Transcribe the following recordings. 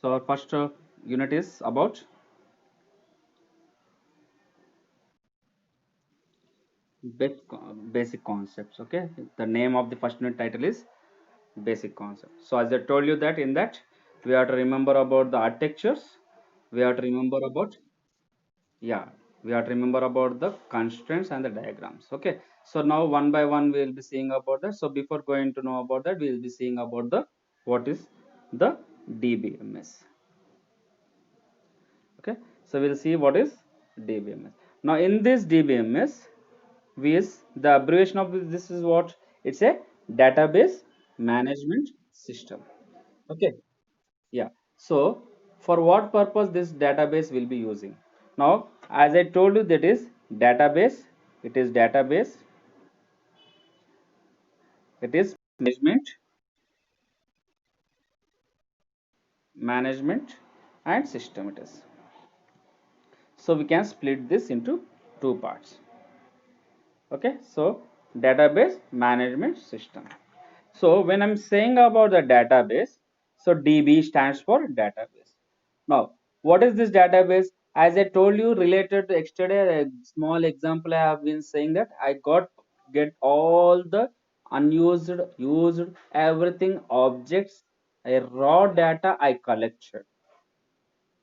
So our first unit is about basic concepts. Okay, the name of the first unit title is basic concepts. So as I told you that in that we have to remember about the architectures. We have to remember about, yeah, we have to remember about the constraints and the diagrams. Okay, so now one by one we will be seeing about that. So before going to know about that, we will be seeing about the what is the DBMS. Okay, so we'll see what is DBMS. Now in this DBMS, the abbreviation of this is what, it's a database management system. Okay, yeah. So for what purpose this database will be using? Now as I told you, that is database, it is database, it is management and system it is. So we can split this into two parts. Okay, so database management system. So when I'm saying about the database, so DB stands for database. Now what is this database? As I told you, related to yesterday, a small example I have been saying that I get all the unused, used, everything objects, a raw data I collected.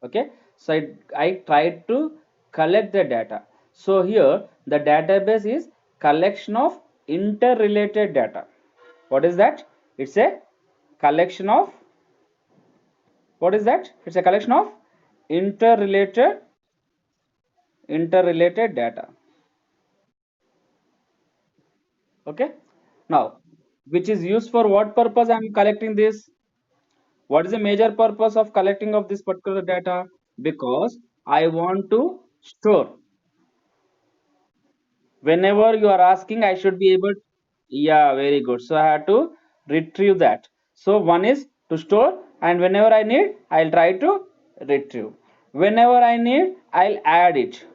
Okay, so I tried to collect the data. So here the database is collection of interrelated data. What is that? It's a collection of, what is that? It's a collection of interrelated interrelated data. Okay, now which is used for what purpose I'm collecting this? What is the major purpose of collecting of this particular data? Because I want to store. Whenever you are asking, I should be able, yeah, very good. So I have to retrieve that. So one is to store, and whenever I need, I'll try to retrieve. Whenever I need, I'll add it.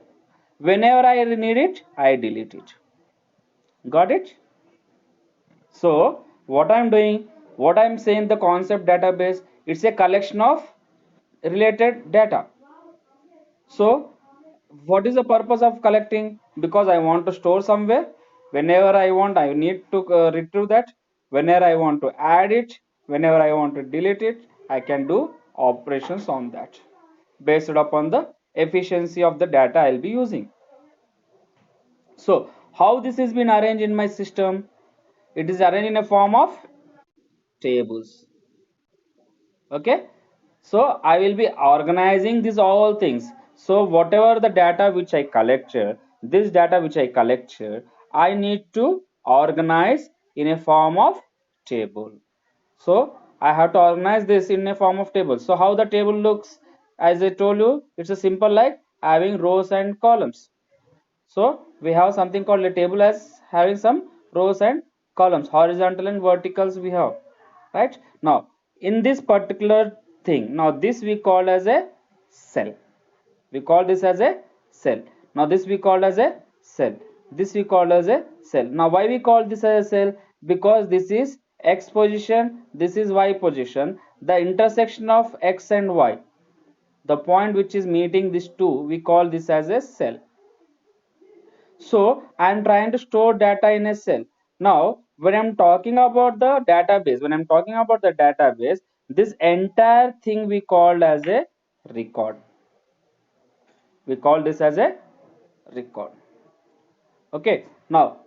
Whenever I need it, I delete it. Got it? So what I'm doing, what I'm saying, the concept database, it's a collection of related data. So what is the purpose of collecting? Because I want to store somewhere. Whenever I want, I need to retrieve that. Whenever I want to add it, whenever I want to delete it, I can do operations on that based upon the efficiency of the data I'll be using. So how this has been arranged in my system? It is arranged in a form of tables. Okay, so I will be organizing these all things. So whatever the data which I collected, this data which I collected, I need to organize in a form of table. So I have to organize this in a form of table. So how the table looks, as I told you, it's a simple like having rows and columns. So we have something called a table as having some rows and columns, horizontal and verticals we have, right? Now in this particular thing, now this we call as a cell. We call this as a cell. Now this we call as a cell. This we call as a cell. Now why we call this as a cell? Because this is x position, this is y position, the intersection of x and y, the point which is meeting these two, we call this as a cell. So I'm trying to store data in a cell. Now when I'm talking about the database, this entire thing we called as a record. We call this as a record. Okay, now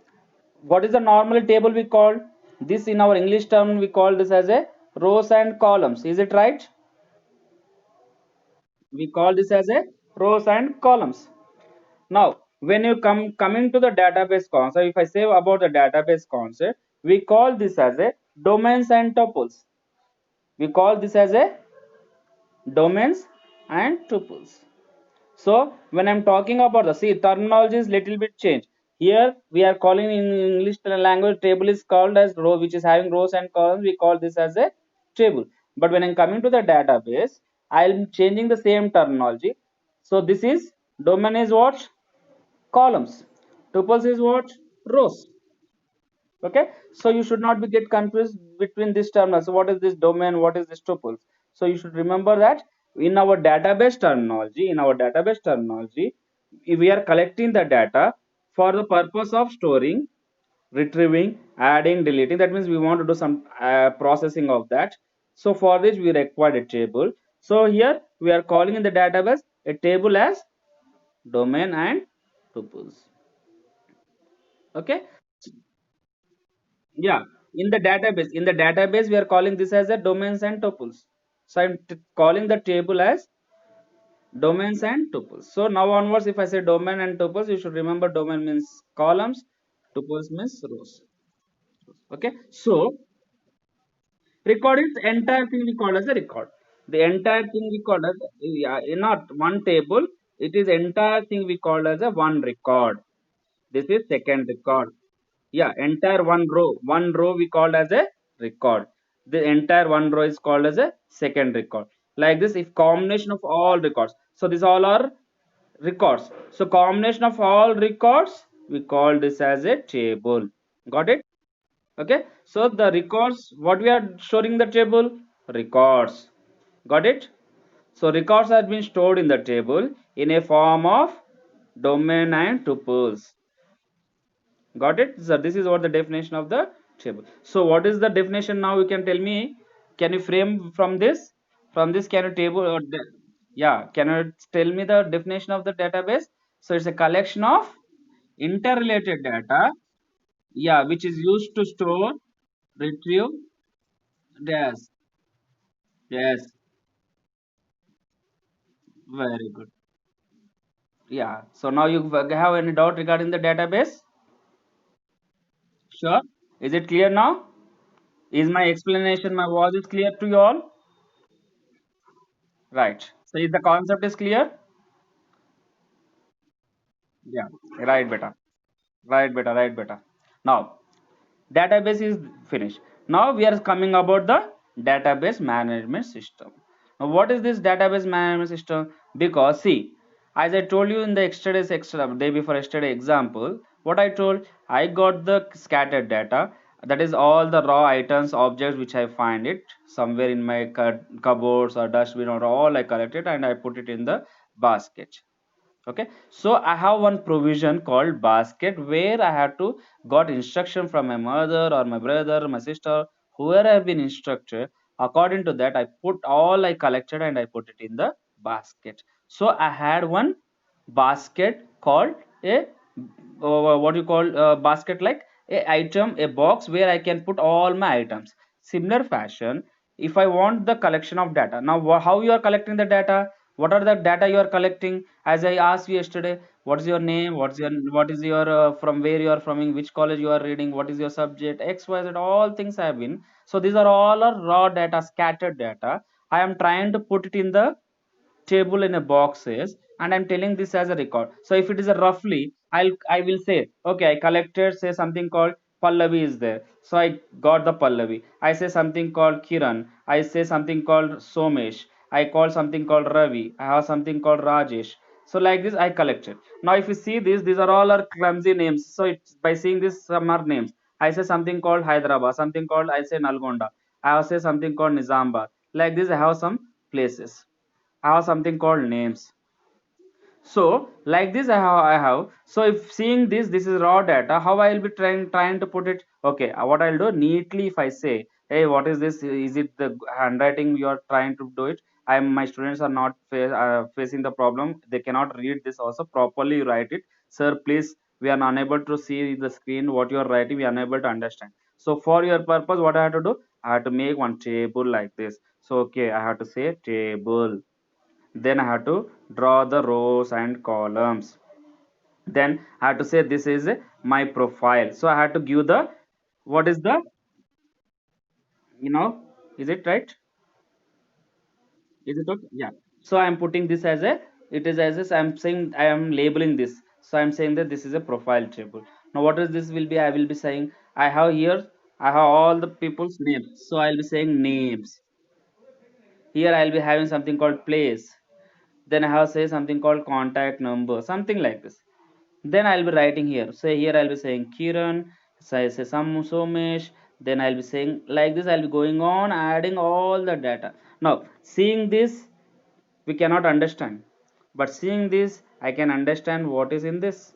what is the normal table we call this? In our English term we call this as a rows and columns. Is it right? We call this as a rows and columns. Now, when you coming to the database concept, if I say about the database concept, we call this as a domains and tuples. We call this as a domains and tuples. So when I'm talking about the, see, terminology is little bit changed. Here we are calling in English language, table is called as row, which is having rows and columns. We call this as a table. But when I'm coming to the database, I'm changing the same terminology. So this is domain is what? Columns. Tuples is what? Rows. Okay, so you should not be get confused between this terms. So what is this domain, what is this tuples? So you should remember that in our database terminology, we are collecting the data for the purpose of storing, retrieving, adding, deleting. That means we want to do some processing of that. So for this we require a table. So here we are calling in the database a table as domain and tuples. Okay. Yeah, in the database we are calling this as a domains and tuples. So I'm calling the table as domains and tuples. So now onwards, if I say domain and tuples, you should remember domain means columns, tuples means rows. Okay, so record is entire thing we call as a record. The entire thing we call as, yeah, not one table. It is entire thing we call as a one record. This is second record. Yeah, entire one row we called as a record. The entire one row is called as a second record. Like this, if combination of all records, so these all are records, so combination of all records we call this as a table. Got it? Okay, so the records, what we are storing the table, records. Got it? So records have been stored in the table in a form of domain and tuples. Got it? So this is what the definition of the table. So what is the definition now? You can tell me. Can you frame from this? From this, can you table or yeah? Can you tell me the definition of the database? So it's a collection of interrelated data. Yeah, which is used to store, retrieve. Yes, yes, very good. Yeah. So now you have any doubt regarding the database? Sure. Is it clear now? Is my explanation, my voice is clear to you all? Right. So if the concept is clear, yeah, right, beta, right, beta, right, beta. Now, database is finished. Now we are coming about the database management system. Now, what is this database management system? Because see, as I told you in the yesterday's extra day before yesterday example, what I told, I got the scattered data. That is all the raw items, objects which I find it somewhere in my cupboards or dustbin or all I collected and I put it in the basket. Okay, so I have one provision called basket where I have to got instruction from my mother or my brother, my sister, whoever I have been instructed. According to that, I put all I collected and I put it in the basket. So I had one basket called a what you call basket, like a item, a box where I can put all my items. Similar fashion, if I want the collection of data, now how you are collecting the data, what are the data you are collecting? As I asked you yesterday, what's your name, what is your from where you are from, in which college you are reading, what is your subject, xyz, all things have been. So these are all are raw data, scattered data. I am trying to put it in the table in a boxes and I'm telling this as a record. So if it is a roughly, I will say, okay, I collected, say something called Pallavi is there, so I got the Pallavi. I say something called Kiran, I say something called Somesh, I call something called Ravi, I have something called Rajesh. So like this I collected. Now if you see this, these are all are clumsy names. So it's by seeing this, some are names. I say something called Hyderabad, something called, I say Nalgonda, I have say something called Nizambad. Like this I have some places, I have something called names. So like this I have. So if seeing this is raw data, how I will be trying to put it? Okay, what I'll do neatly, if I say, hey, what is this? Is it the handwriting you are trying to do it? My students are not facing the problem. They cannot read this also properly. Write it, sir. Please, we are unable to see the screen. What you are writing, we are unable to understand. So for your purpose, what I have to do? I have to make one table like this. So okay, I have to say table, then I have to draw the rows and columns, then I have to say this is my profile. So I have to give the, what is the, you know, is it right? Is it okay? Yeah. So I'm putting this as a, it is as a, I'm saying I am labeling this. So I'm saying that this is a profile table. Now what is this will be, I will be saying, I have here, I have all the people's names, so I'll be saying names. Here I'll be having something called place, then I have say something called contact number, something like this. Then I'll be writing here. Say here I'll be saying Kiran, say some Somesh, then I'll be saying like this, I'll be going on adding all the data. Now seeing this we cannot understand, but seeing this I can understand what is in this.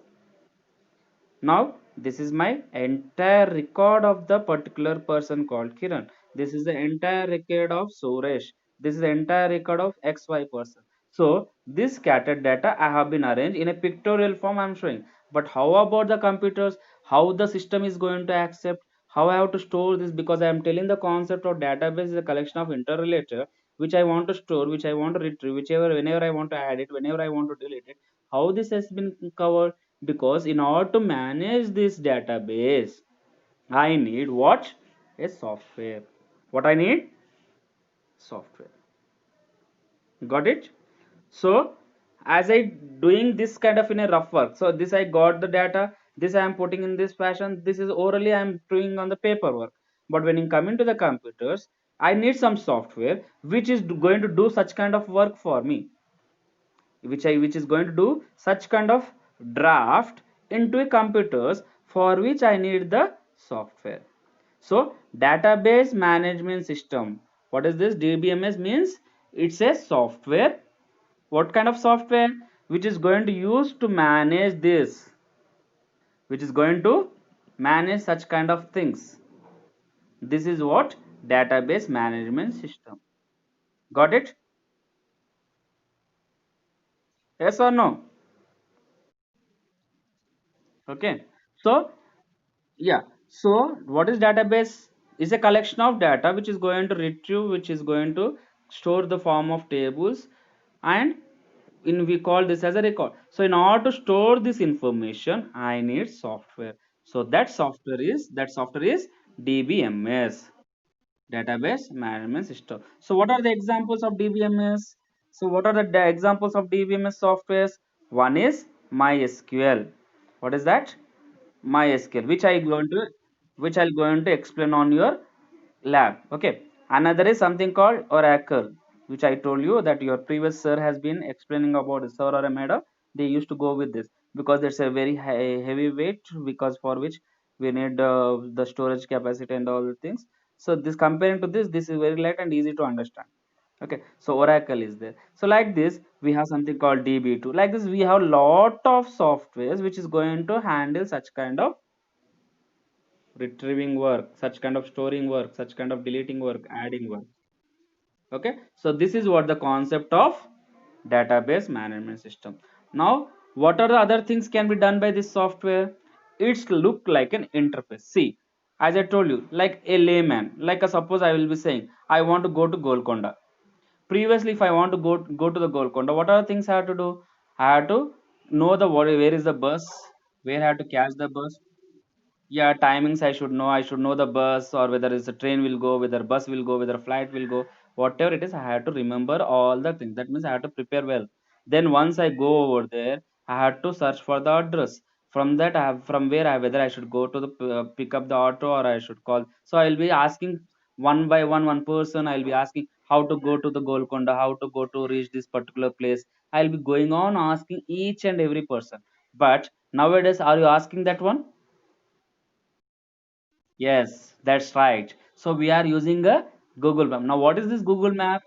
Now, this is my entire record of the particular person called Kiran. This is the entire record of Suresh. This is the entire record of XY person. So, this scattered data I have been arranged in a pictorial form I am showing. But how about the computers? How the system is going to accept? How I have to store this? Because I am telling the concept of database is a collection of interrelated which I want to store, which I want to retrieve, whichever whenever I want to add it, whenever I want to delete it. How this has been covered? Because in order to manage this database I need what? A software. What I need? Software. Got it? So as I doing this kind of in a rough work, so this I got the data, this I am putting in this fashion, this is orally I am doing on the paperwork. But when you come into the computers, I need some software which is going to do such kind of work for me, which is going to do such kind of draft into a computers, for which I need the software. So database management system, what is this? DBMS means it's a software. What kind of software? Which is going to use to manage this, which is going to manage such kind of things. This is what? Database management system. Got it? Yes or no? Okay. So yeah, so what is database? Is a collection of data which is going to retrieve, which is going to store the form of tables, and in we call this as a record. So in order to store this information I need software. So that software is DBMS, database management system. So what are the examples of DBMS? So what are the examples of DBMS softwares? One is MySQL. What is that? MySQL, which I'll going to explain on your lab. Okay. Another is something called Oracle, which I told you that your previous sir has been explaining about the sir or a madam. They used to go with this because it's a very heavy weight, because for which we need the storage capacity and all the things. So this comparing to this is very light and easy to understand. Okay, so Oracle is there. So like this we have something called DB2. Like this we have lot of softwares which is going to handle such kind of retrieving work, such kind of storing work, such kind of deleting work, adding work. Okay, so this is what the concept of database management system. Now what are the other things can be done by this software? It's look like an interface. See, as I told you, like a layman, like a suppose I will be saying I want to go to Golconda. Previously if I want to go to the Golconda, what are the things I have to do? I have to know the where is the bus, where I have to catch the bus. Yeah, timings I should know. I should know the bus, or whether it's a train will go, whether bus will go, whether flight will go, whatever it is. I have to remember all the things. That means I have to prepare well. Then once I go over there, I have to search for the address. From that, I have from where I whether I should go to the pick up the auto, or I should call. So I'll be asking one by one person. I'll be asking how to go to the Golconda, how to go to reach this particular place. I'll be going on asking each and every person. But nowadays, are you asking that one? Yes, that's right. So we are using a Google Map. Now, what is this Google Map?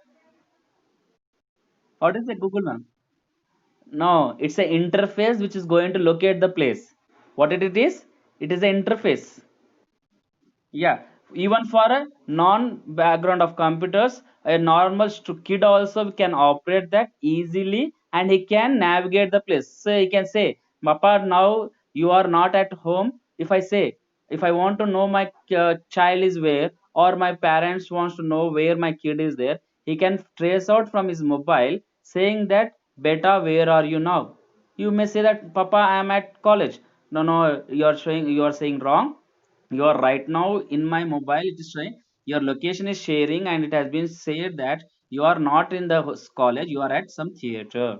What is a Google Map? No, it's an interface which is going to locate the place. What it is? It is an interface. Yeah, even for a non-background of computers, a normal kid also can operate that easily, and he can navigate the place. So he can say, Papa, now you are not at home. If I say, if I want to know my child is where, or my parents wants to know where my kid is there, he can trace out from his mobile saying that, Beta, where are you now? You may say that, Papa, I am at college. No, no, you are saying wrong. You are right now in my mobile, it is showing your location is sharing, and it has been said that you are not in the college, you are at some theater,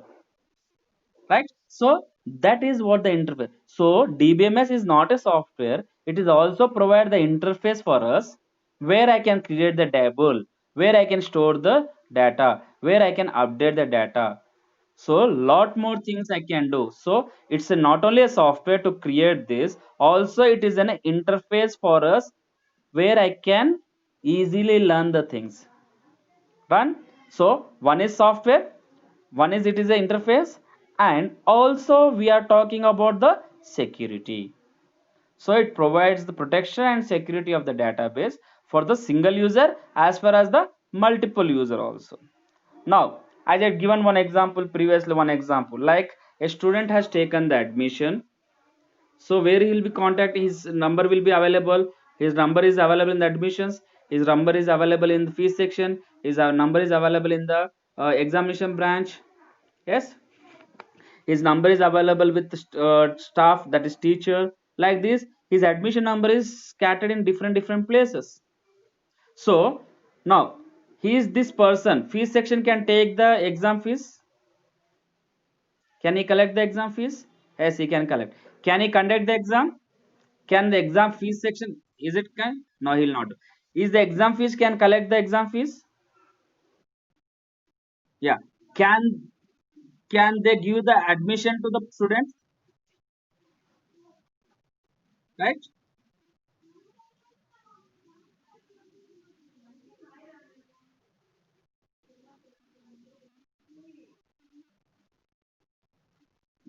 right? So that is what the interface. So DBMS is not a software, it is also provide the interface for us, where I can create the table, where I can store the data, where I can update the data. So lot more things I can do. So it's not only a software to create this, also it is an interface for us, where I can easily learn the things. One, so one is software, one is it is an interface, and also we are talking about the security. So it provides the protection and security of the database for the single user as well as the multiple user also. Now, I had given one example previously, one example like a student has taken the admission. So where he will be contact, his number will be available. His number is available in the admissions. His number is available in the fees section. His number is available in the examination branch. Yes, his number is available with the staff, that is teacher. Like this, his admission number is scattered in different places. So now he is this person. Fees section can take the exam fees. Can he collect the exam fees? Yes, he can collect. Can he conduct the exam? Can the exam fees section, is it can? No, he'll not. Is the exam fees can collect the exam fees? Yeah. Can they give the admission to the students? Right?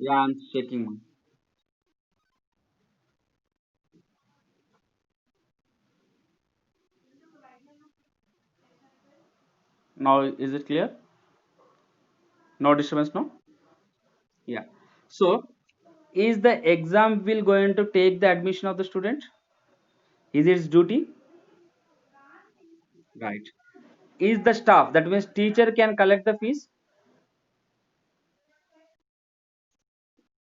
Yeah, I'm checking. Now is it clear? No disturbance, no? Yeah. So is the exam will going to take the admission of the student? Is its duty? Right. Is the staff, that means teacher can collect the fees?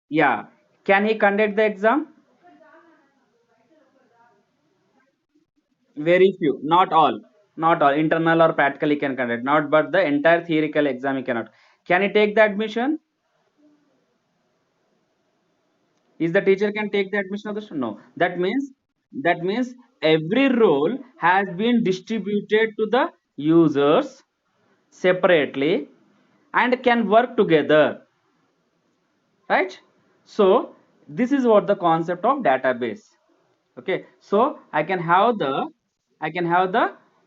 Yeah. Can he conduct the exam? Very few, not all. Not all. Internal or practical he can conduct. Not but the entire theoretical exam he cannot. Can he take the admission? Is the teacher can take the admission of the student? No. That means every role has been distributed to the users separately and can work together, right? So this is what the concept of database. Okay, so I can have the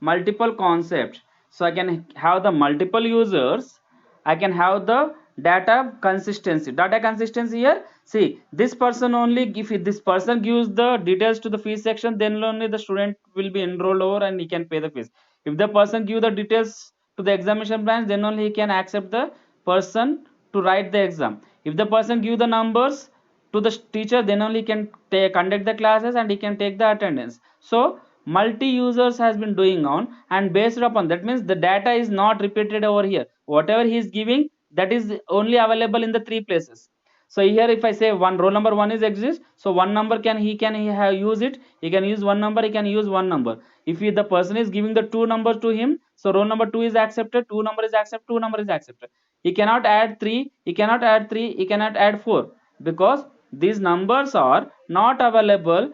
multiple concepts. So I can have the multiple users. I can have the data consistency here. See, this person only, if this person gives the details to the fees section, then only the student will be enrolled over and he can pay the fees. If the person give the details to the examination branch, then only he can accept the person to write the exam. If the person give the numbers to the teacher, then only can conduct the classes and he can take the attendance. So multi users has been doing on, and based upon that means the data is not repeated over here. Whatever he is giving, that is only available in the three places. So here if I say one roll number one is exists, so one number he have use it, he can use one number, he can use one number. If the person is giving the two numbers to him, so roll number two is accepted, two number is accepted, two number is accepted. He cannot add three, he cannot add three, he cannot add four, because these numbers are not available.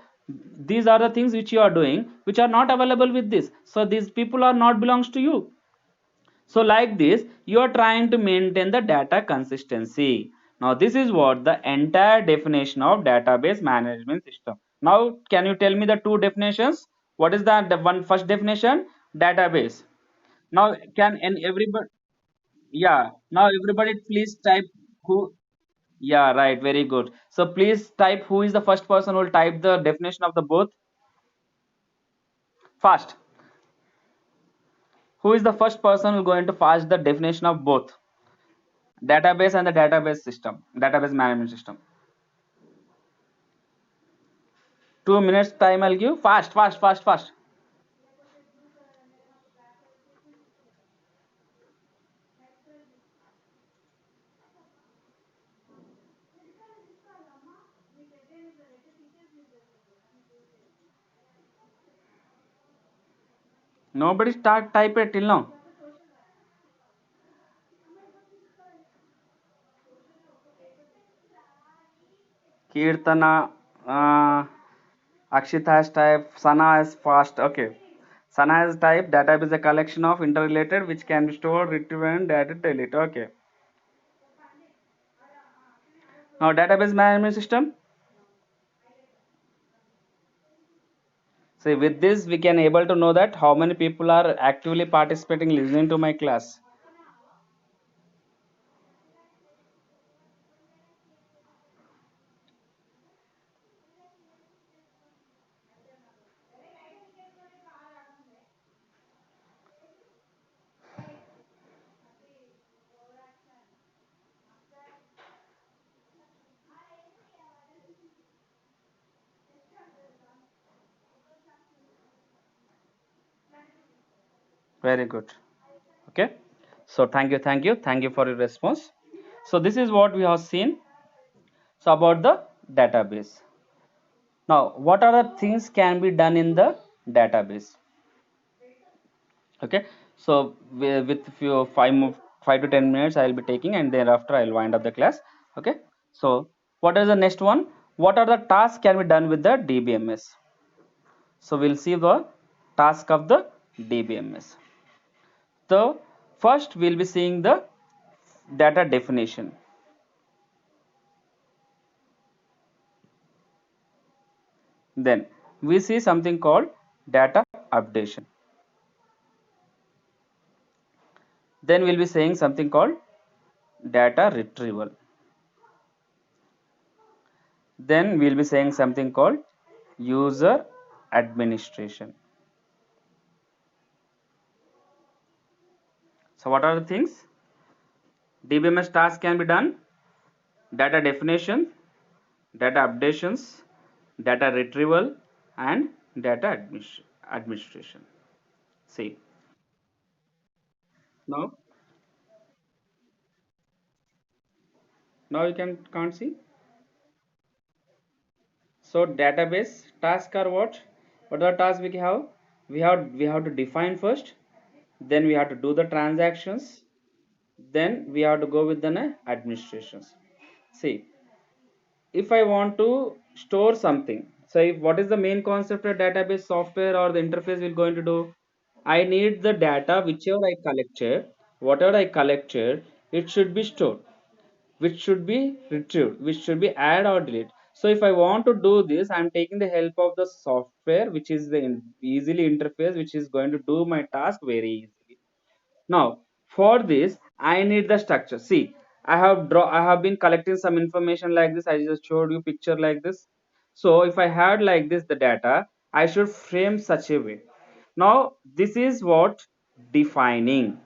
These are the things which you are doing which are not available with this, so these people are not belongs to you. So like this, you are trying to maintain the data consistency. Now this is what the entire definition of database management system. Now can you tell me the two definitions? What is the one first definition? Database. Now can and everybody, yeah, now everybody please type who. Yeah, right, very good. So please type who is the first person who will type the definition of the both fast. Who is the first person who going to fast the definition of both database and the database system, database management system? 2 minutes time I'll give. Fast, fast, fast, fast. Nobody start type it till now. Kirtana, Akshita has typed. Sana has fast. Okay. Sana has typed database is a collection of interrelated which can be stored, retrieved, and data delete. Okay. Now database management system. See, with this we can able to know that how many people are actively participating, listening to my class. Very good. Okay. So thank you for your response. So this is what we have seen. So about the database. Now, what are the things can be done in the database? Okay. So with few 5 to 10 minutes I will be taking, and thereafter I will wind up the class. Okay. So what is the next one? What are the tasks can be done with the DBMS? So we'll see the task of the DBMS. So first we'll be seeing the data definition. Then we see something called data updation. Then we'll be saying something called data retrieval. Then we'll be saying something called user administration. So what are the things? DBMS tasks can be done: data definition, data updations, data retrieval, and data administration. See, now you can't see. So database tasks are what? What are the tasks we have? We have to define first, then we have to do the transactions, then we have to go with the administrations. See, if I want to store something, so if, what is the main concept of database software or the interface we're going to do? I need the data whichever I collected, whatever I collected, it should be stored, which should be retrieved, which should be add or delete. So if I want to do this, I'm taking the help of the software, which is the easily interface, which is going to do my task very easily. Now, for this, I need the structure. See, I have been collecting some information like this. I just showed you picture like this. So if I had like this the data, I should frame such a way. Now, this is what defining.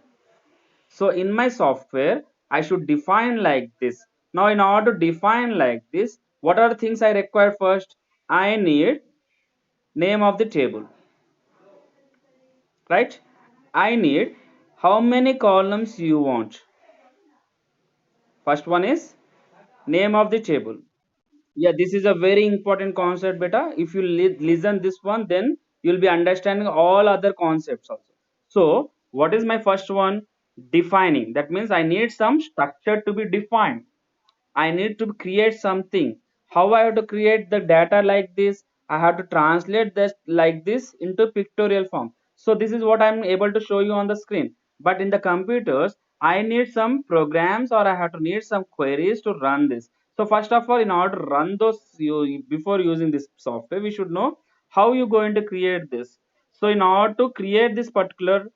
So in my software, I should define like this. Now, in order to define like this, what are the things I require first? I need name of the table, right? I need how many columns you want. First one is name of the table. Yeah, this is a very important concept, beta. If you listen this one, then you'll be understanding all other concepts also. So what is my first one? Defining. That means I need some structure to be defined. I need to create something. How I have to create the data like this? I have to translate this like this into pictorial form. So this is what I'm able to show you on the screen. But in the computers, I need some programs, or I have to need some queries to run this. So first of all, in order to run those, before using this software, we should know how you're going to create this. So in order to create this particular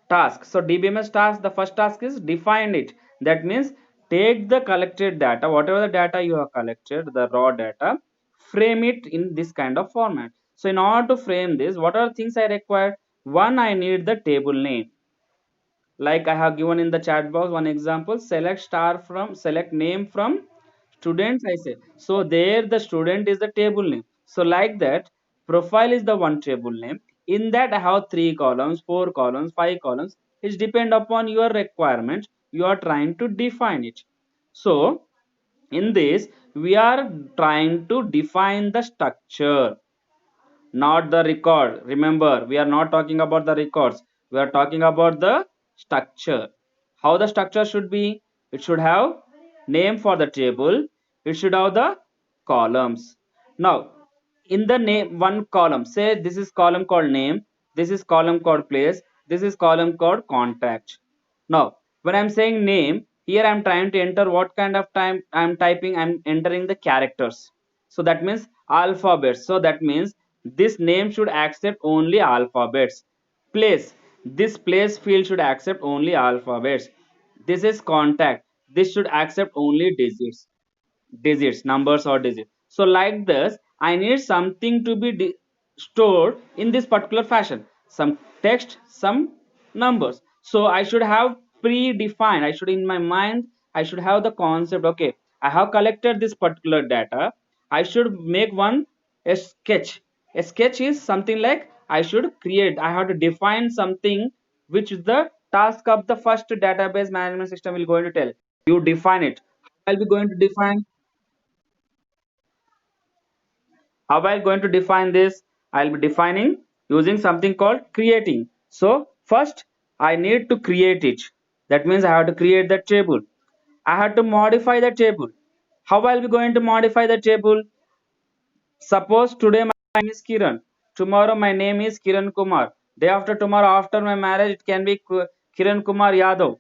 task, so DBMS task, the first task is define it. That means take the collected data, whatever the data you have collected, the raw data, frame it in this kind of format. So in order to frame this, what are the things I require? One, I need the table name. Like I have given in the chat box one example: select name from students, I say. So there the student is the table name. So like that, profile is the one table name. In that I have 3 columns, 4 columns, 5 columns. It depend upon your requirement. You are trying to define it. So in this, we are trying to define the structure, not the record. Remember, we are not talking about the records. We are talking about the structure. How the structure should be? It should have name for the table. It should have the columns. Now, in the name one column, say this is column called name, this is column called place, this is column called contact. Now, when I'm saying name, here I'm trying to enter what kind of time I'm typing. I'm entering the characters. So that means alphabets. So that means This name should accept only alphabets. Place, this place field should accept only alphabets. This is contact, this should accept only digits, numbers or digits. So like this, I need something to be stored in this particular fashion. Some text, some numbers. So I should have predefined. I should in my mind, I should have the concept. Okay, I have collected this particular data. I should make one a sketch. A sketch is something like I should create. I have to define something which the task of the first database management system will going to tell. You define it. I'll be going to define. How am I going to define this? I'll be defining using something called creating. So first I need to create it. That means I have to create the table. I have to modify the table. How I'll be going to modify the table? Suppose today my name is Kiran. Tomorrow my name is Kiran Kumar. Day after tomorrow after my marriage it can be Kiran Kumar Yadav.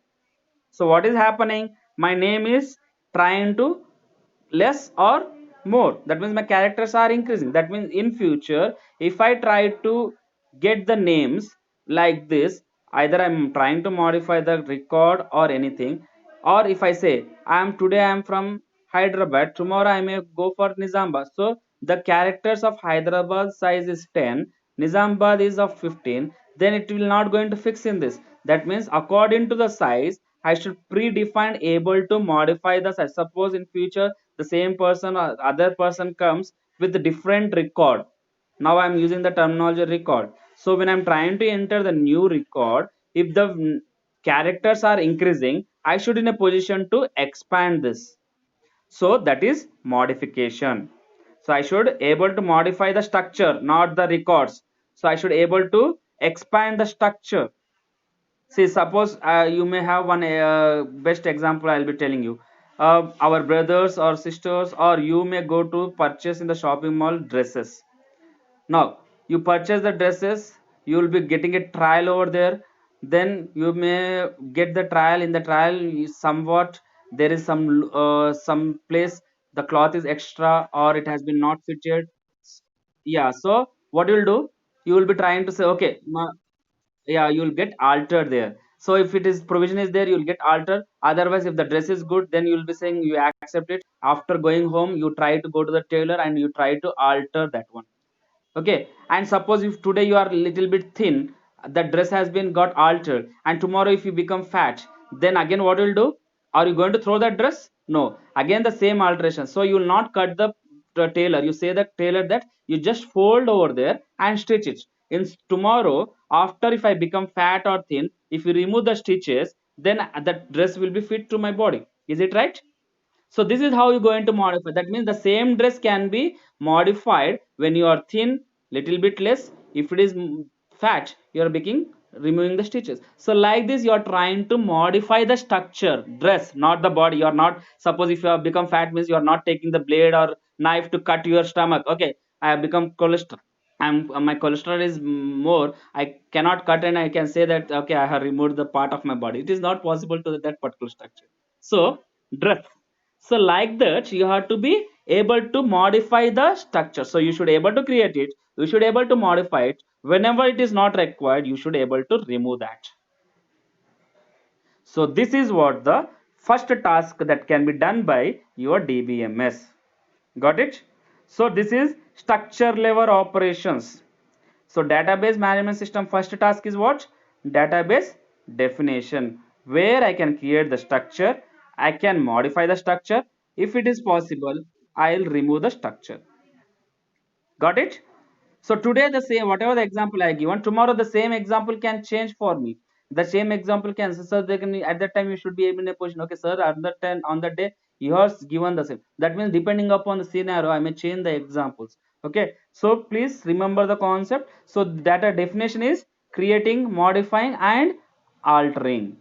So what is happening? My name is trying to less or more. That means my characters are increasing. That means in future, if I try to get the names like this, either I'm trying to modify the record or anything, or if I say I am from Hyderabad, tomorrow I may go for Nizambad. So the characters of Hyderabad size is 10, Nizambad is of 15, then it will not going to fix in this. That means according to the size, I should predefine able to modify the size. Suppose in future the same person or other person comes with a different record. Now I'm using the terminology record. So when I'm trying to enter the new record, if the characters are increasing, I should in a position to expand this. So that is modification. So I should able to modify the structure, not the records. So I should able to expand the structure. See, suppose you may have one best example I'll be telling you. Our brothers or sisters, or you may go to purchase in the shopping mall dresses. Now, you purchase the dresses, you will be getting a trial over there. Then you may get the trial. In the trial, somewhat there is some place the cloth is extra or it has been not fitted. Yeah. So what you will do? You will be trying to say, okay, yeah, you will get altered there. So if it is provision is there, you will get altered. Otherwise if the dress is good, then you will be saying you accept it. After going home, you try to go to the tailor and you try to alter that one. Okay, and suppose if today you are a little bit thin, the dress has been got altered, and tomorrow if you become fat, then again what will do? Are you going to throw that dress? No, again the same alteration. So you will not cut the tailor. You say the tailor that you just fold over there and stitch it. In tomorrow, after if I become fat or thin, if you remove the stitches, then the dress will be fit to my body. Is it right? So this is how you're going to modify. That means the same dress can be modified when you are thin, little bit less. If it is fat, you are making removing the stitches. So like this, you are trying to modify the structure, dress, not the body. You are not, suppose if you have become fat means you are not taking the blade or knife to cut your stomach. Okay, I have become cholesterol. My cholesterol is more. I cannot cut and I can say that okay, I have removed the part of my body. It is not possible to that particular structure. So dress. So like that, you have to be able to modify the structure. So you should able to create it. You should able to modify it. Whenever it is not required, you should able to remove that. So this is what the first task that can be done by your DBMS. Got it? So this is structure level operations. So database management system first task is what? Database definition, where I can create the structure, I can modify the structure. If it is possible, I'll remove the structure. Got it? So today the same, whatever the example I given, tomorrow the same example can change for me. The same example can, so they can at that time you should be able in a position. Okay, sir, at that time on that day you have given the same. That means depending upon the scenario, I may change the examples. Okay, so please remember the concept. So data definition is creating, modifying, and altering.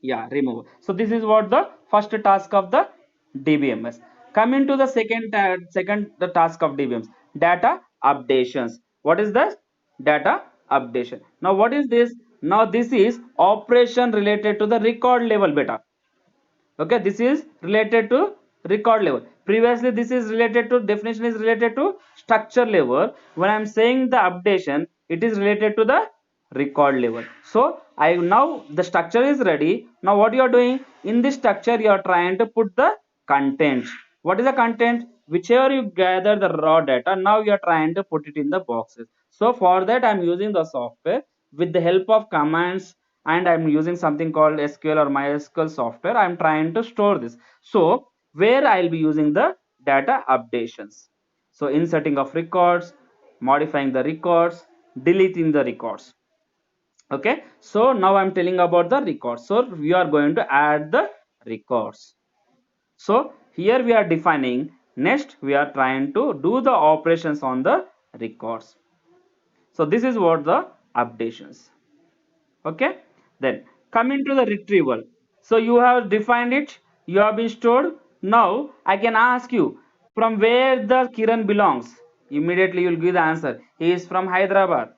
Yeah, remove. So this is what the first task of the DBMS. Coming to the second the task of DBMS, data updations. What is the data updation? Now what is this? Now this is operation related to the record level beta. Okay, this is related to record level. Previously, this is related to definition is related to structure level. When I'm saying the updation, it is related to the record level. So I now the structure is ready. Now what you are doing in this structure, you are trying to put the content. What is the content? Whichever you gather the raw data, now you are trying to put it in the boxes. So for that, I'm using the software with the help of commands, and I'm using something called SQL or MySQL software. I'm trying to store this. So where I'll be using the data updations. So inserting of records, modifying the records, deleting the records. Okay, so now I'm telling about the records. So we are going to add the records. So here we are defining. Next we are trying to do the operations on the records. So this is what the updations. Okay, then coming to the retrieval. So you have defined it, you have been stored. Now I can ask you from where the Kiran belongs. Immediately you'll give the answer, he is from Hyderabad.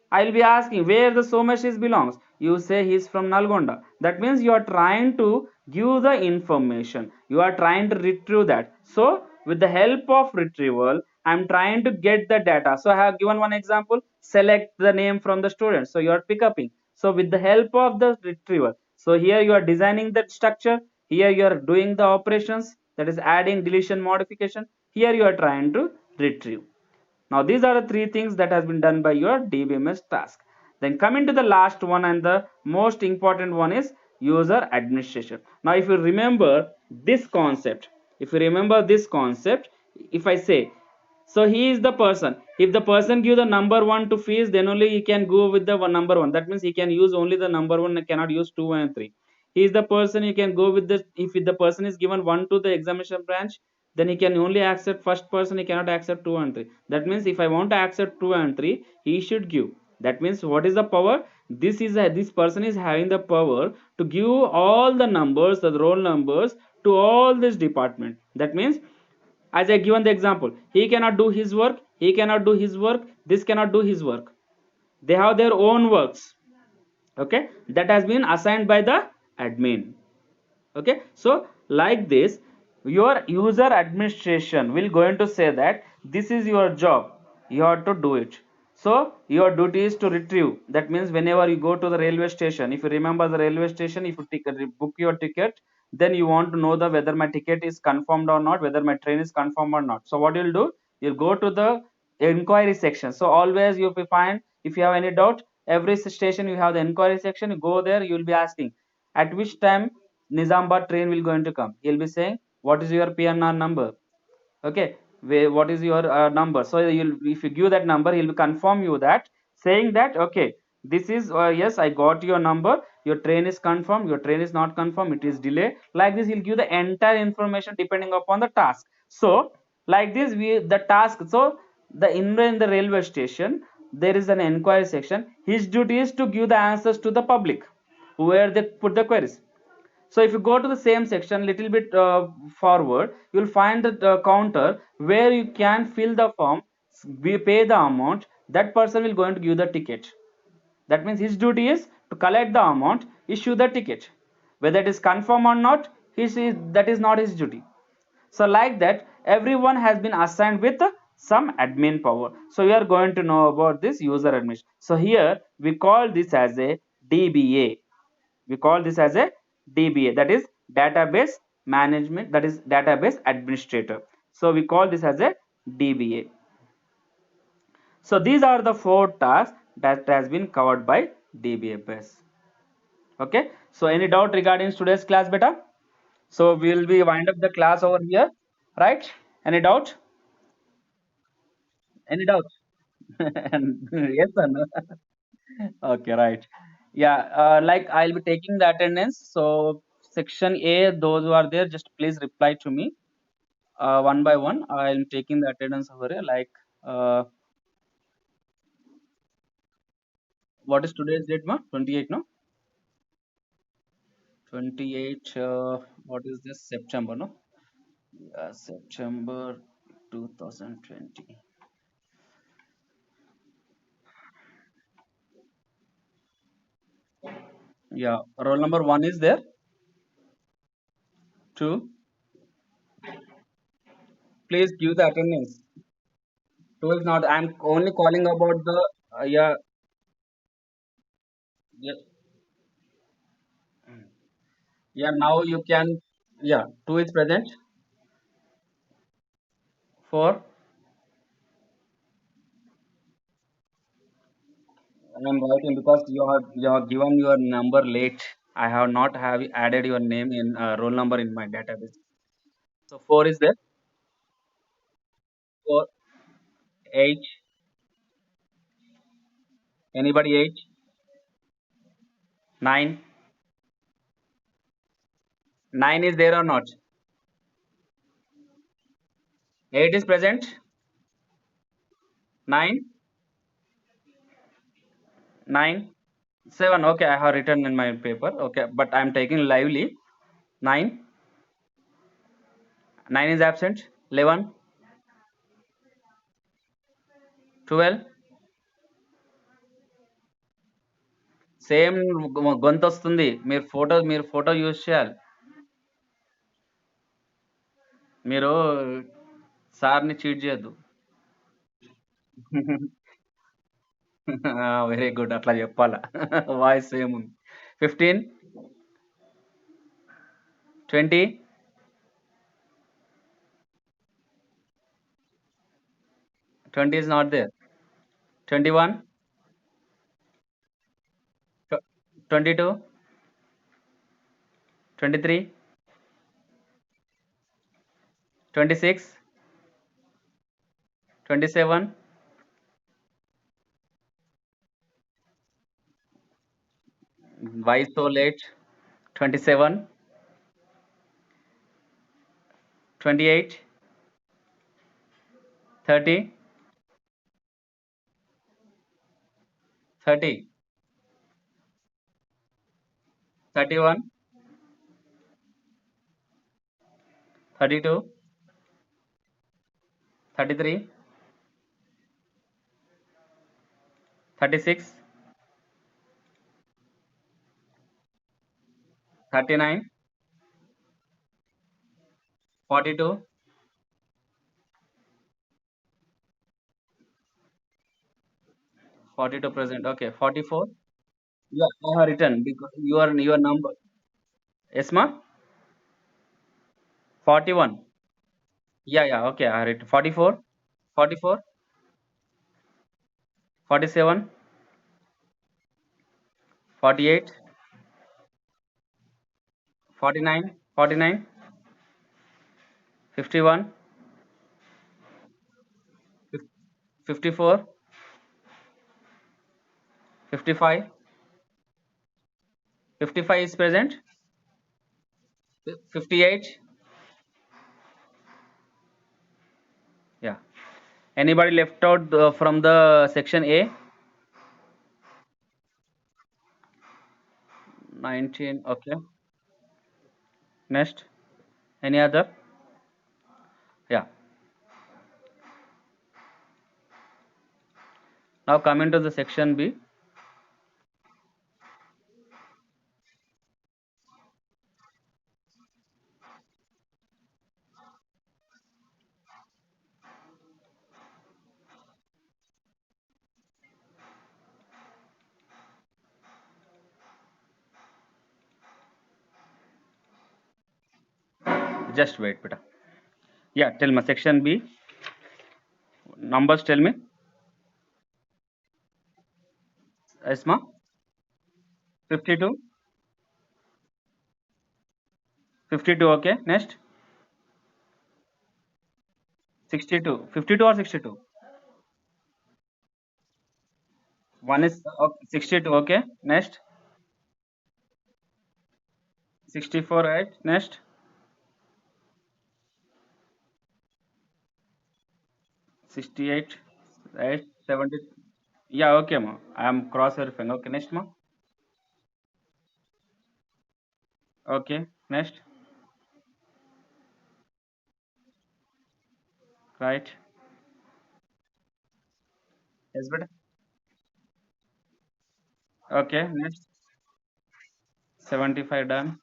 I'll be asking where the Somesh is belongs. You say he's from Nalgonda. That means you are trying to give the information. You are trying to retrieve that. So with the help of retrieval, I'm trying to get the data. So I have given one example. Select the name from the student. So you are picking. So with the help of the retrieval. So here you are designing that structure. Here you are doing the operations. That is adding, deletion, modification. Here you are trying to retrieve. Now these are the three things that has been done by your DBMS task. Then coming to the last one and the most important one is user administration. Now if you remember this concept, if I say, so he is the person. If the person give the number one to fees, then only he can go with the number one. That means he can use only the number one and cannot use two and three. He is the person you can go with the, if the person is given one to the examination branch, then he can only accept first person, he cannot accept two and three. That means if I want to accept two and three, he should give. That means what is the power? This person is having the power to give all the numbers, the roll numbers, to all this department. That means, as I given the example, he cannot do his work, he cannot do his work, this cannot do his work. They have their own works. Okay, that has been assigned by the admin. Okay, so like this, your user administration will going to say that this is your job, you have to do it. So your duty is to retrieve. That means whenever you go to the railway station, if you remember the railway station, if you book your ticket, then you want to know the whether my ticket is confirmed or not, whether my train is confirmed or not. So what you'll do, you'll go to the inquiry section. So always you will find, if you have any doubt, every station you have the inquiry section, you go there, you will be asking at which time Nizamabad train will going to come. He'll be saying, what is your PNR number? Okay, what is your number? So you'll, if you give that number, he'll confirm you that, saying that okay, this is yes, I got your number. Your train is confirmed. Your train is not confirmed. It is delay. Like this, he'll give the entire information depending upon the task. So like this, we the task. So in the railway station, there is an inquiry section. His duty is to give the answers to the public, where they put the queries. So if you go to the same section little bit forward, you will find the counter where you can fill the form, we pay the amount, that person will going to give the ticket. That means his duty is to collect the amount, issue the ticket. Whether it is confirmed or not, that is not his duty. So like that, everyone has been assigned with some admin power. So we are going to know about this user administration. So here we call this as a DBA. We call this as a DBA, that is database management, that is database administrator. So we call this as a DBA. So these are the four tasks that has been covered by DBA. Okay, so any doubt regarding today's class, beta? So we will be wind up the class over here, right? Any doubt? Any doubt? Yes or no? Okay, right. Yeah, like I'll be taking the attendance. So section A, those who are there, just please reply to me one by one. I'm taking the attendance over here. Like, what is today's date, ma? 28, no? 28. What is this? September, no? September 2020. Yeah, roll number one is there. Two. please give the attendance. Two is not. I'm only calling about the yeah, yeah, yeah. Now you can, yeah. Two is present. Four. I'm writing because you have given your number late. I have not have added your name in roll number in my database. So four is there. Four, eight. Anybody eight? Nine. Nine is there or not? Eight is present. Nine. Nine. Seven. Okay, I have written in my paper. Okay, but I'm taking lively. Nine. Nine is absent. 11. 12. Same గొంతు వస్తుంది. మీరు photo use చేయాలి. మీరు సార్ని cheat చేయొద్దు. Very good, అట్లా చెప్పాలా. Voice same ఉంది. 15. 20. 20 is not there. 21. 22. 23. 26. 27. Why so late? 27. 28. 30. 30. 31. 32. 33. 36. 39. 42. 42 present. Okay. 44. Yeah, I have written because your number. Yes, ma. 41. Yeah, yeah. Okay, I have written 44. 44. 47. 48. 49. 49. 51. 54. 55. 55 is present. 58. Yeah. Anybody left out from the section A? 19. Okay. Next. Any other? Yeah. Now coming to the section B. Just wait, beta. Yeah, tell me section B. Numbers tell me. Esma. 52. 52. Okay. Next. 62. 52 or 62? One is okay, 62. Okay. Next. 64. Right. Next. 68. Right. 70. Yeah. Okay, ma. I am cross verifying. Okay. Next, ma. Okay. Next. Right. Yes, beta. Okay. Next. 75 done.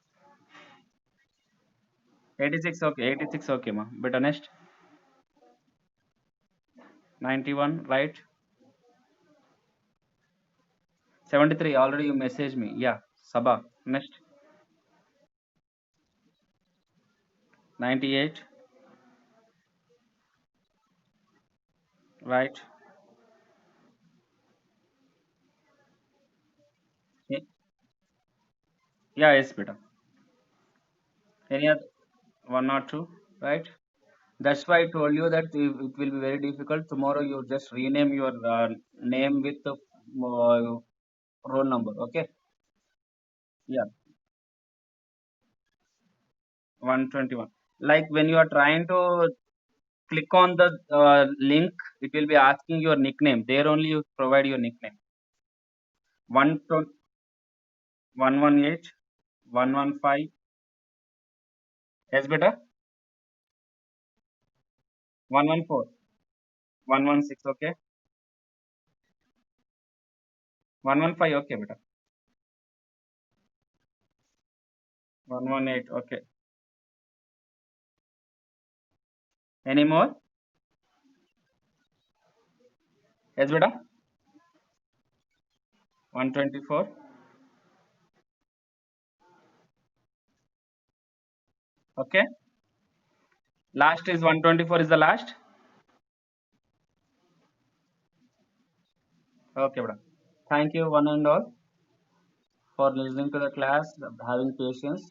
86. Okay. 86. Okay, ma. Beta. Next. 91, right? 73, already you messaged me. Yeah, Sabah. Next, 98, right? Ye- Yeah, yes, beta. Any other one or two, right? That's why I told you that it will be very difficult. Tomorrow you just rename your name with the roll number. Okay? Yeah, 121. Like when you are trying to click on the link, it will be asking your nickname. There only you provide your nickname. 120, 118, 115. Yes, beta. 114, 116. Okay. 115. Okay, beta. 118. Okay. Any more? Yes, beta. 124. Okay. Last is 124 is the last. Okay, beta. Thank you, one and all, for listening to the class, having patience.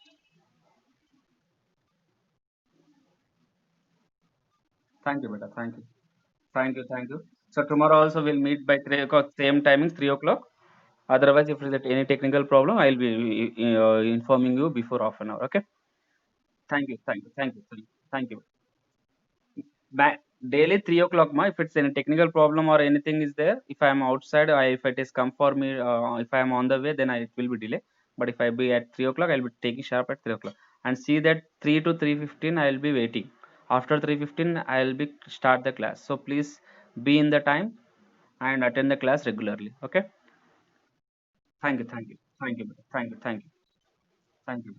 Thank you, beta. Thank you. Thank you. Thank you. So tomorrow also we'll meet by 3 o'clock, same timing, 3 o'clock. Otherwise, if there is any technical problem, I'll be informing you before half an hour. Okay. Thank you. Thank you. Thank you. Thank you. Thank you. Daily 3 o'clock, ma. If it's any technical problem or anything is there, if I am outside, if it is come for me, if I am on the way, then it will be delay. But if I be at 3 o'clock, I'll be taking sharp at 3 o'clock. And see that 3 to 3:15, I'll be waiting. After 3:15, I'll be start the class. So please be in the time and attend the class regularly. Okay. Thank you. Thank you. Thank you. Thank you. Thank you. Thank you.